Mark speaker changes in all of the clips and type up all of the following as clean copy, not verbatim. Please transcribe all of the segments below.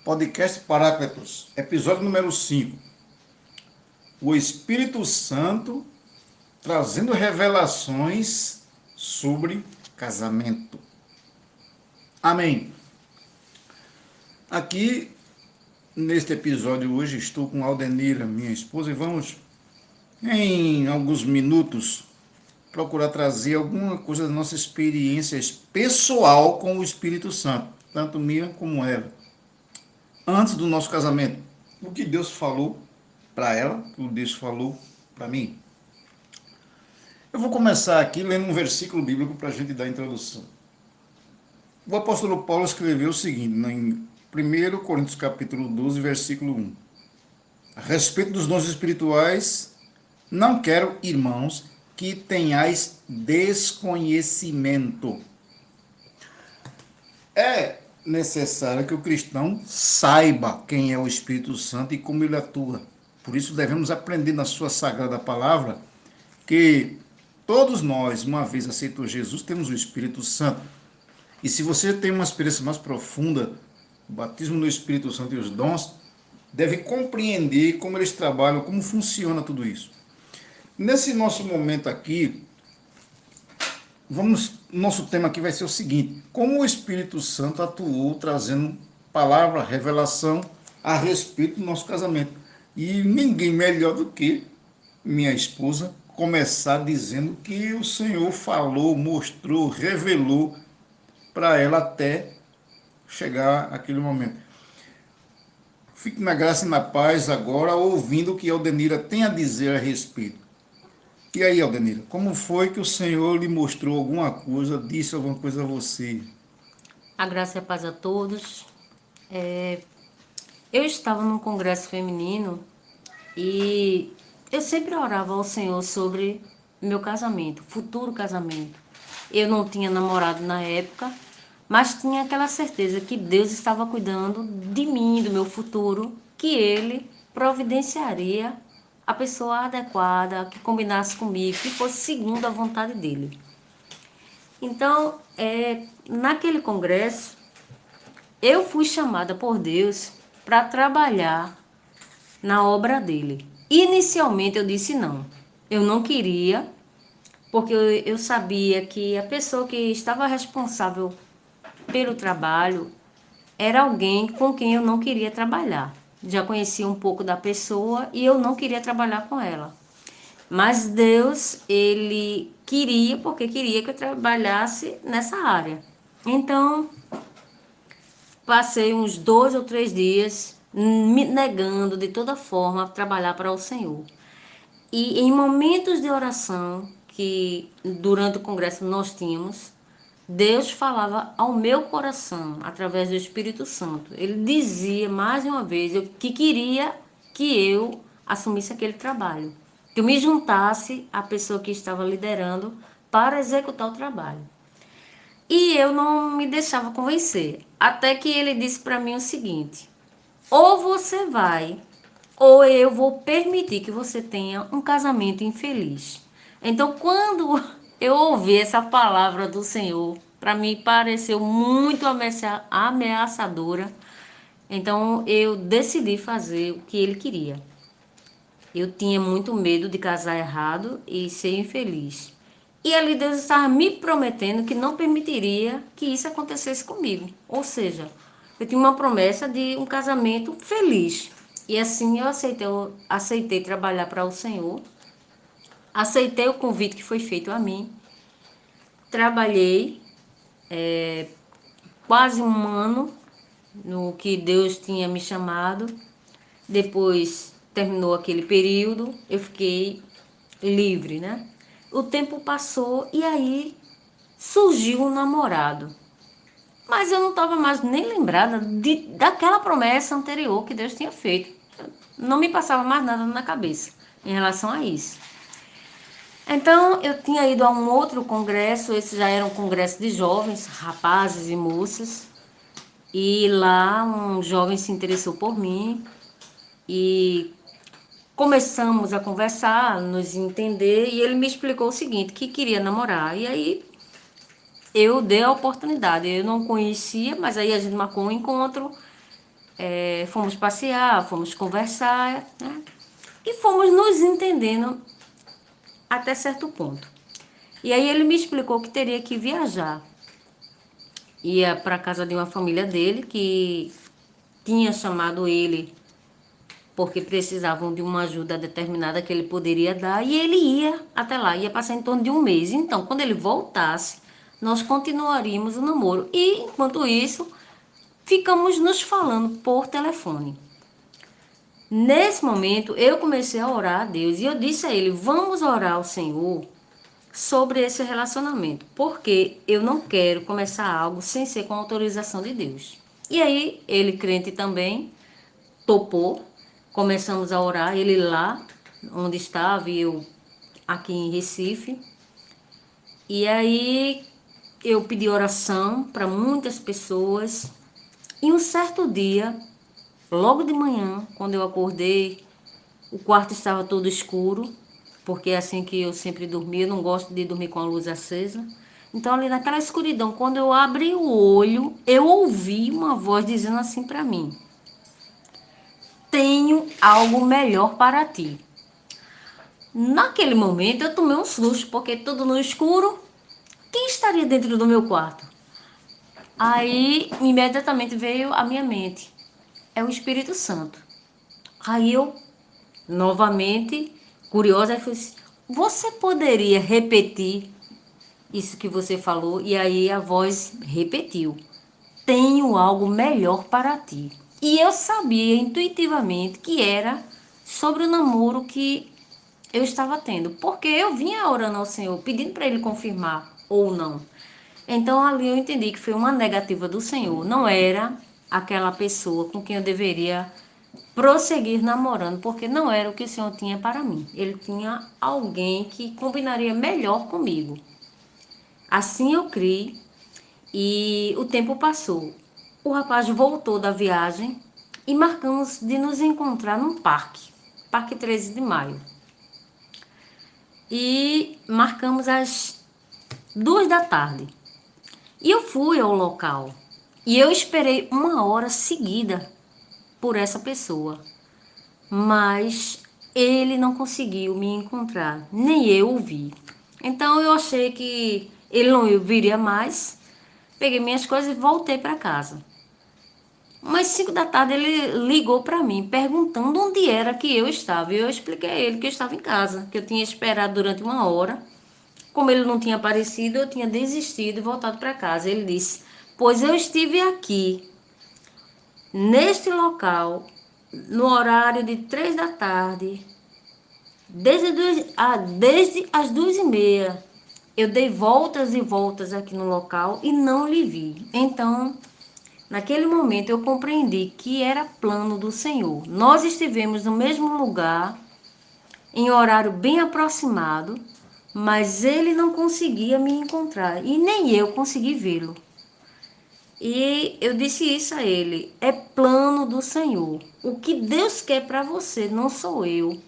Speaker 1: Podcast Paráclitos, episódio número 5. O Espírito Santo trazendo revelações sobre casamento. Amém. Aqui, neste episódio hoje, estou com Aldenira, minha esposa, e vamos, em alguns minutos, procurar trazer alguma coisa da nossa experiência pessoal com o Espírito Santo, tanto minha como ela. Antes do nosso casamento, o que Deus falou para ela, o que Deus falou para mim. Eu vou começar aqui lendo um versículo bíblico para a gente dar a introdução. O apóstolo Paulo escreveu o seguinte, em 1 Coríntios capítulo 12, versículo 1. A respeito dos dons espirituais, não quero, irmãos, que tenhais desconhecimento. É necessário que o cristão saiba quem é o Espírito Santo e como ele atua. Por isso devemos aprender na sua sagrada palavra que todos nós, uma vez aceitou Jesus, temos o Espírito Santo. E se você tem uma experiência mais profunda, o batismo no Espírito Santo e os dons, deve compreender como eles trabalham, como funciona tudo isso. Nesse nosso momento aqui, nosso tema aqui vai ser o seguinte: como o Espírito Santo atuou trazendo palavra, revelação a respeito do nosso casamento. E ninguém melhor do que minha esposa começar dizendo que o Senhor falou, mostrou, revelou para ela até chegar aquele momento. Fique na graça e na paz agora, ouvindo o que Aldenira tem a dizer a respeito. E aí, Aldenira, como foi que o Senhor lhe mostrou alguma coisa, disse alguma coisa a você?
Speaker 2: A graça e a paz a todos. Eu estava num congresso feminino e eu sempre orava ao Senhor sobre meu casamento, futuro casamento. Eu não tinha namorado na época, mas tinha aquela certeza que Deus estava cuidando de mim, do meu futuro, que Ele providenciaria a pessoa adequada, que combinasse comigo, que fosse segundo a vontade dEle. Então, naquele congresso, eu fui chamada por Deus para trabalhar na obra dele. Inicialmente eu disse não. Eu não queria, porque eu sabia que a pessoa que estava responsável pelo trabalho era alguém com quem eu não queria trabalhar. Já conhecia um pouco da pessoa e eu não queria trabalhar com ela. Mas Deus, ele queria, porque queria que eu trabalhasse nessa área. Então, passei uns 2 ou 3 dias me negando de toda forma a trabalhar para o Senhor. E em momentos de oração que durante o congresso nós tínhamos, Deus falava ao meu coração através do Espírito Santo. Ele dizia mais uma vez que queria que eu assumisse aquele trabalho, que eu me juntasse à pessoa que estava liderando para executar o trabalho. E eu não me deixava convencer, até que ele disse para mim o seguinte: ou você vai, ou eu vou permitir que você tenha um casamento infeliz. Então, quando eu ouvi essa palavra do Senhor, para mim pareceu muito ameaçadora. Então, eu decidi fazer o que ele queria. Eu tinha muito medo de casar errado e ser infeliz. E ali Deus estava me prometendo que não permitiria que isso acontecesse comigo. Ou seja, eu tinha uma promessa de um casamento feliz. E assim eu aceitei trabalhar para o Senhor. Aceitei o convite que foi feito a mim. Trabalhei quase um ano no que Deus tinha me chamado. Depois terminou aquele período, eu fiquei livre, né? O tempo passou e aí surgiu um namorado. Mas eu não estava mais nem lembrada daquela promessa anterior que Deus tinha feito. Não me passava mais nada na cabeça em relação a isso. Então eu tinha ido a um outro congresso, esse já era um congresso de jovens, rapazes e moças. E lá um jovem se interessou por mim e começamos a conversar, nos entender, e ele me explicou o seguinte, que queria namorar. E aí eu dei a oportunidade. Eu não conhecia, mas aí a gente marcou um encontro Fomos passear, fomos conversar, né? E fomos nos entendendo até certo ponto. E aí ele me explicou que teria que viajar. Ia para casa de uma família dele que tinha chamado ele porque precisavam de uma ajuda determinada que ele poderia dar, e ele ia até lá, ia passar em torno de um mês. Então, quando ele voltasse, nós continuaríamos o namoro. E, enquanto isso, ficamos nos falando por telefone. Nesse momento, eu comecei a orar a Deus e eu disse a ele: vamos orar ao Senhor sobre esse relacionamento, porque eu não quero começar algo sem ser com a autorização de Deus. E aí, ele crente também, topou, começamos a orar, ele lá onde estava e eu aqui em Recife. E aí eu pedi oração para muitas pessoas. E um certo dia, logo de manhã, quando eu acordei, o quarto estava todo escuro, porque é assim que eu sempre dormi, eu não gosto de dormir com a luz acesa. Então, ali naquela escuridão, quando eu abri o olho, eu ouvi uma voz dizendo assim para mim: tenho algo melhor para ti. Naquele momento eu tomei um susto, porque tudo no escuro, quem estaria dentro do meu quarto? Aí imediatamente veio à minha mente: é o Espírito Santo. Aí eu, novamente, curiosa, eu falei assim: você poderia repetir isso que você falou? E aí a voz repetiu: tenho algo melhor para ti. E eu sabia intuitivamente que era sobre o namoro que eu estava tendo, porque eu vinha orando ao Senhor, pedindo para Ele confirmar ou não. Então ali eu entendi que foi uma negativa do Senhor, não era aquela pessoa com quem eu deveria prosseguir namorando, porque não era o que o Senhor tinha para mim. Ele tinha alguém que combinaria melhor comigo. Assim eu criei e o tempo passou. O rapaz voltou da viagem e marcamos de nos encontrar num parque, Parque 13 de Maio. E marcamos às 2 da tarde. E eu fui ao local. E eu esperei 1 hora seguida por essa pessoa. Mas ele não conseguiu me encontrar, nem eu o vi. Então eu achei que ele não viria mais. Peguei minhas coisas e voltei para casa. Umas 5 da tarde ele ligou para mim, perguntando onde era que eu estava. E eu expliquei a ele que eu estava em casa, que eu tinha esperado durante 1 hora. Como ele não tinha aparecido, eu tinha desistido e voltado para casa. Ele disse: pois eu estive aqui, neste local, no horário de 3 da tarde, desde as 2h30. Eu dei voltas e voltas aqui no local e não lhe vi. Então, naquele momento, eu compreendi que era plano do Senhor. Nós estivemos no mesmo lugar, em horário bem aproximado, mas ele não conseguia me encontrar e nem eu consegui vê-lo. E eu disse isso a ele: é plano do Senhor. O que Deus quer para você não sou eu,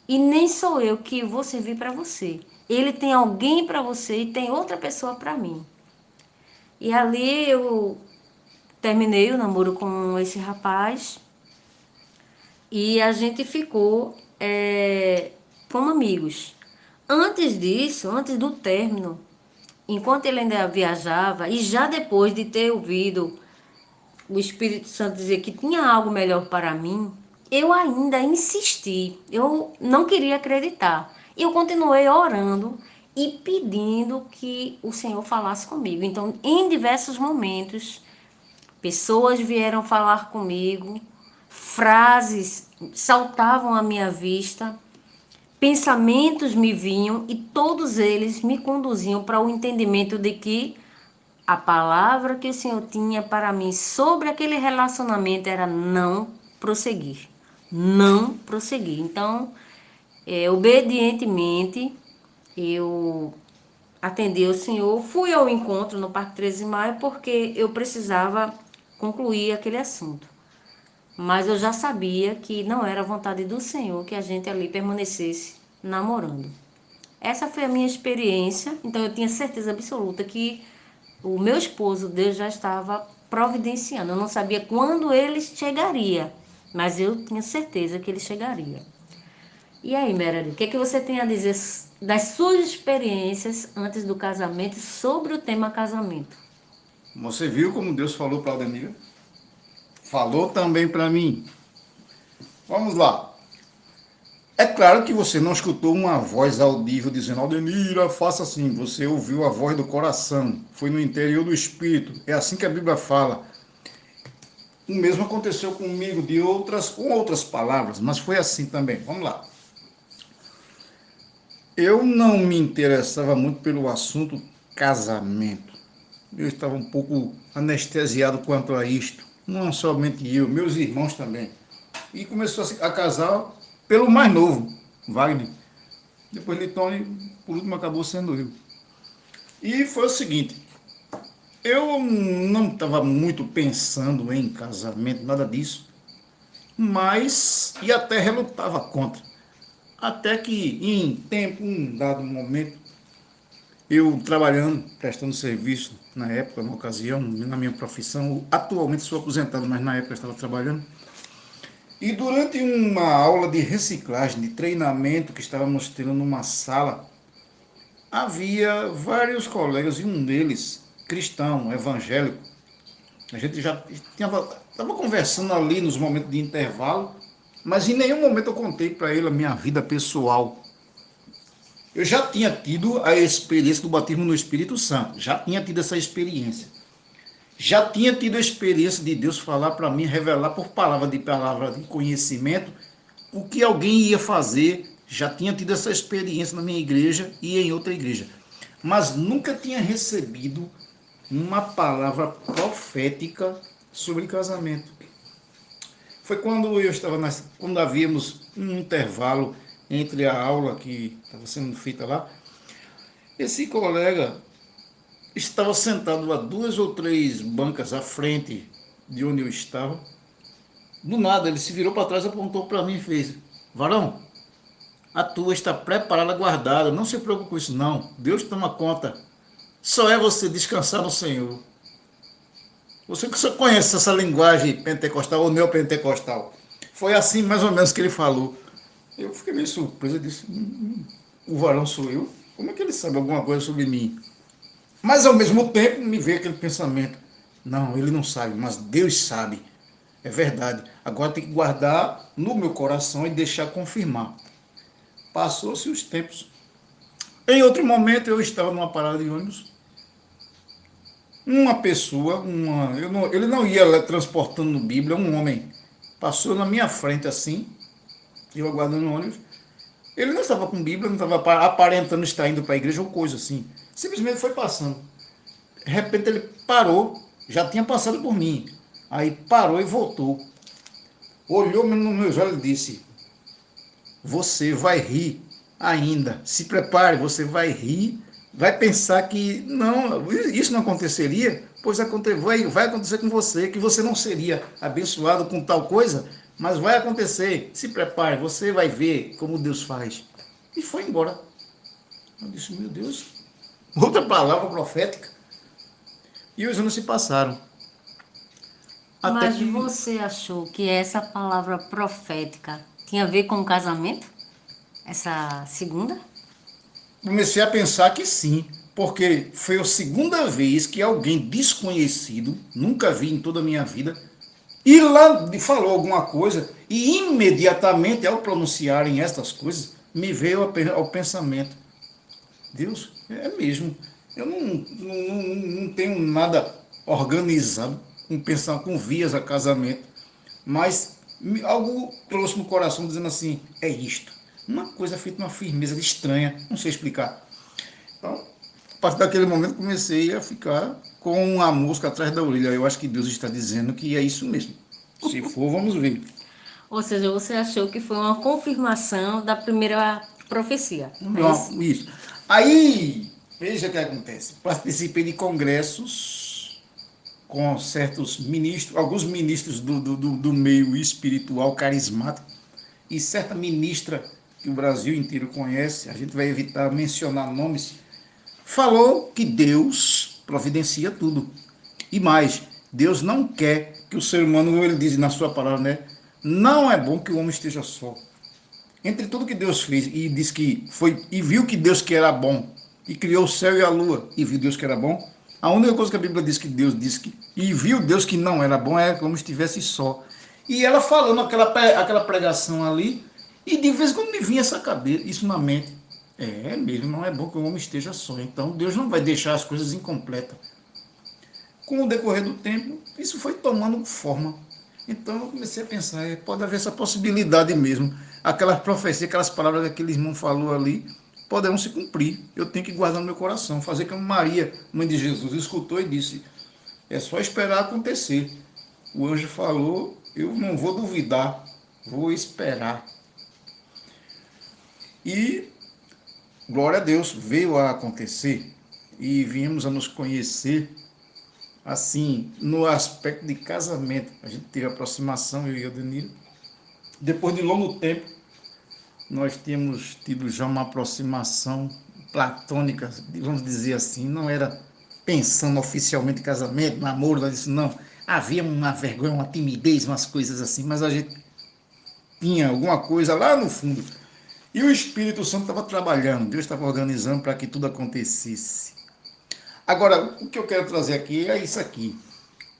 Speaker 2: e nem sou eu que vou servir para você. Ele tem alguém para você e tem outra pessoa para mim. E ali eu terminei o namoro com esse rapaz e a gente ficou como amigos. Antes disso, antes do término, enquanto ele ainda viajava e já depois de ter ouvido o Espírito Santo dizer que tinha algo melhor para mim, eu ainda insisti, eu não queria acreditar. E eu continuei orando e pedindo que o Senhor falasse comigo. Então, em diversos momentos, pessoas vieram falar comigo, frases saltavam à minha vista, pensamentos me vinham e todos eles me conduziam para o entendimento de que a palavra que o Senhor tinha para mim sobre aquele relacionamento era não prosseguir. Não prosseguir. Então, obedientemente, eu atendi ao Senhor, fui ao encontro no Parque 13 de Maio porque eu precisava concluir aquele assunto. Mas eu já sabia que não era a vontade do Senhor que a gente ali permanecesse namorando. Essa foi a minha experiência, então eu tinha certeza absoluta que o meu esposo, Deus já estava providenciando. Eu não sabia quando ele chegaria, mas eu tinha certeza que ele chegaria. E aí, Meredith, o que você tem a dizer das suas experiências antes do casamento sobre o tema casamento?
Speaker 1: Você viu como Deus falou para Aldenira? Falou também para mim. Vamos lá. É claro que você não escutou uma voz audível dizendo: Aldenira, faça assim. Você ouviu a voz do coração. Foi no interior do espírito. É assim que a Bíblia fala. O mesmo aconteceu comigo com outras palavras, mas foi assim também. Vamos lá. Eu não me interessava muito pelo assunto casamento. Eu estava um pouco anestesiado quanto a isto. Não somente eu, meus irmãos também. E começou a casar pelo mais novo, Wagner. Depois Litone, por último, acabou sendo eu. E foi o seguinte, eu não estava muito pensando em casamento, nada disso, mas e até relutava contra. Até que em tempo, um dado momento, eu trabalhando, prestando serviço, na época, na ocasião, na minha profissão, atualmente sou aposentado, mas na época eu estava trabalhando, e durante uma aula de reciclagem, de treinamento que estávamos tendo numa sala, havia vários colegas, e um deles, cristão, evangélico. A gente já estava conversando ali nos momentos de intervalo, mas em nenhum momento eu contei para ele a minha vida pessoal. Eu já tinha tido a experiência do batismo no Espírito Santo, já tinha tido essa experiência. Já tinha tido a experiência de Deus falar para mim, revelar por palavra de conhecimento, o que alguém ia fazer. Já tinha tido essa experiência na minha igreja e em outra igreja. Mas nunca tinha recebido uma palavra profética sobre casamento. Foi quando quando havíamos um intervalo entre a aula que estava sendo feita lá. Esse colega estava sentado a 2 ou 3 bancas à frente de onde eu estava. Do nada, ele se virou para trás, apontou para mim e fez: Varão, a tua está preparada, guardada. Não se preocupe com isso, não. Deus toma conta. Só é você descansar no Senhor. Você que só conhece essa linguagem pentecostal ou neopentecostal. Foi assim mais ou menos que ele falou. Eu fiquei meio surpreso. Eu disse: o varão sou eu? Como é que ele sabe alguma coisa sobre mim? Mas ao mesmo tempo me veio aquele pensamento: não, ele não sabe, mas Deus sabe. É verdade. Agora tem que guardar no meu coração e deixar confirmar. Passou-se os tempos. Em outro momento eu estava numa parada de ônibus. Uma pessoa, ele não ia transportando Bíblia, um homem passou na minha frente assim, eu aguardando o ônibus. Ele não estava com Bíblia, não estava aparentando estar indo para a igreja ou coisa assim. Simplesmente foi passando. De repente ele parou, já tinha passado por mim. Aí parou e voltou. Olhou nos meus olhos e disse: você vai rir ainda. Se prepare, você vai rir, vai pensar que não, isso não aconteceria, pois vai acontecer com você, que você não seria abençoado com tal coisa, mas vai acontecer. Se prepare, você vai ver como Deus faz. E foi embora. Eu disse: meu Deus, outra palavra profética. E os anos se passaram. Até
Speaker 2: Mas
Speaker 1: que
Speaker 2: você achou que essa palavra profética tinha a ver com o casamento? Essa segunda?
Speaker 1: comecei a pensar que sim, porque foi a segunda vez que alguém desconhecido, nunca vi em toda a minha vida, e lá falou alguma coisa, e imediatamente, ao pronunciarem estas coisas, me veio ao pensamento: Deus, é mesmo, eu não tenho nada organizado com vias a casamento, mas algo trouxe no coração dizendo assim: é isto. Uma coisa feita uma firmeza estranha, não sei explicar. Então, a partir daquele momento comecei a ficar com uma mosca atrás da orelha. Eu acho que Deus está dizendo que é isso mesmo. Se for, vamos ver.
Speaker 2: Ou seja, você achou que foi uma confirmação da primeira profecia, é isso?
Speaker 1: Isso. Aí, veja o que acontece. Participei de congressos com certos ministros, alguns ministros do meio espiritual carismático e certa ministra que o Brasil inteiro conhece, a gente vai evitar mencionar nomes, falou que Deus providencia tudo. E mais, Deus não quer que o ser humano, ele diz na sua palavra, né? Não é bom que o homem esteja só. Entre tudo que Deus fez e diz que foi e viu que Deus que era bom e criou o céu e a lua e viu Deus que era bom, a única coisa que a Bíblia diz que Deus disse que e viu Deus que não era bom é como se estivesse só. E ela falando aquela pregação ali e de vez em quando me vinha essa cabeça, isso na mente. É mesmo, não é bom que o homem esteja só. Então Deus não vai deixar as coisas incompletas. Com o decorrer do tempo, isso foi tomando forma. Então eu comecei a pensar, pode haver essa possibilidade mesmo. Aquelas profecias, aquelas palavras que aquele irmão falou ali, poderão se cumprir. Eu tenho que guardar no meu coração, fazer como Maria, mãe de Jesus, escutou e disse, é só esperar acontecer. O anjo falou, eu não vou duvidar, vou esperar. E, glória a Deus, veio a acontecer e viemos a nos conhecer assim, no aspecto de casamento. A gente teve aproximação, eu e a Danilo. Depois de longo tempo, nós tínhamos tido já uma aproximação platônica, vamos dizer assim, não era pensando oficialmente em casamento, namoro, nada disso, não. Havia uma vergonha, uma timidez, umas coisas assim, mas a gente tinha alguma coisa lá no fundo. E o Espírito Santo estava trabalhando, Deus estava organizando para que tudo acontecesse. Agora, o que eu quero trazer aqui é isso aqui.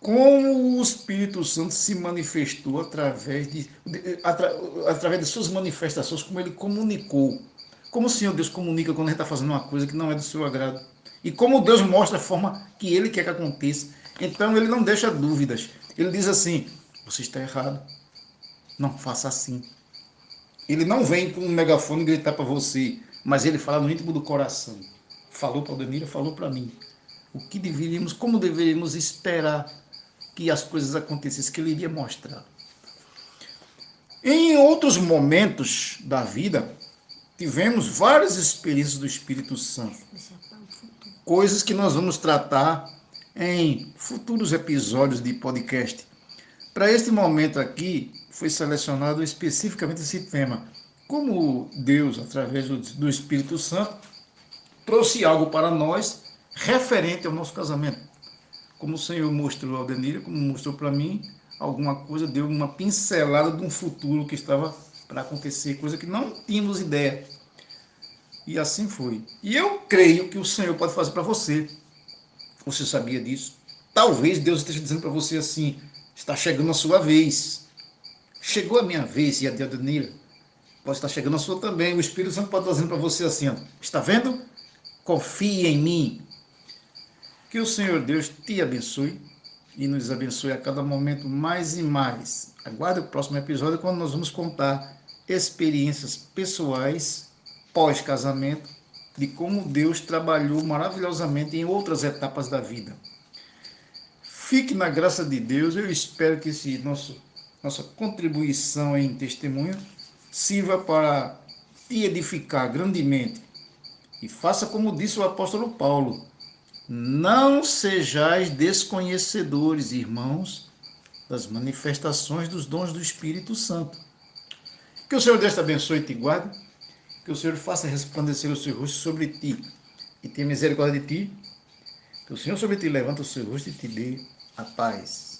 Speaker 1: Como o Espírito Santo se manifestou através de suas manifestações, como ele comunicou. Como o Senhor Deus comunica quando a gente está fazendo uma coisa que não é do seu agrado. E como Deus mostra a forma que ele quer que aconteça. Então ele não deixa dúvidas. Ele diz assim, você está errado. Não faça assim. Ele não vem com um megafone gritar para você, mas ele fala no íntimo do coração. Falou para o Danilo, falou para mim. O que deveríamos, como deveríamos esperar que as coisas acontecessem, que ele iria mostrar. Em outros momentos da vida, tivemos várias experiências do Espírito Santo. Coisas que nós vamos tratar em futuros episódios de podcast. Para este momento aqui, foi selecionado especificamente esse tema. Como Deus, através do Espírito Santo, trouxe algo para nós referente ao nosso casamento. Como o Senhor mostrou ao Denira, como mostrou para mim, alguma coisa, deu uma pincelada de um futuro que estava para acontecer, coisa que não tínhamos ideia. E assim foi. E eu creio que o Senhor pode fazer para você. Você sabia disso? Talvez Deus esteja dizendo para você assim, está chegando a sua vez. Chegou a minha vez, e a de Denira. Pode estar chegando a sua também. O Espírito Santo pode estar dizendo para você assim, ó, está vendo? Confie em mim. Que o Senhor Deus te abençoe e nos abençoe a cada momento mais e mais. Aguarde o próximo episódio quando nós vamos contar experiências pessoais pós-casamento de como Deus trabalhou maravilhosamente em outras etapas da vida. Fique na graça de Deus. Eu espero que nossa contribuição em testemunho sirva para te edificar grandemente. E faça como disse o apóstolo Paulo. Não sejais desconhecedores, irmãos, das manifestações dos dons do Espírito Santo. Que o Senhor Deus te abençoe e te guarde. Que o Senhor faça resplandecer o seu rosto sobre ti e tenha misericórdia de ti. Que o Senhor sobre ti levanta o seu rosto e te dê a paz.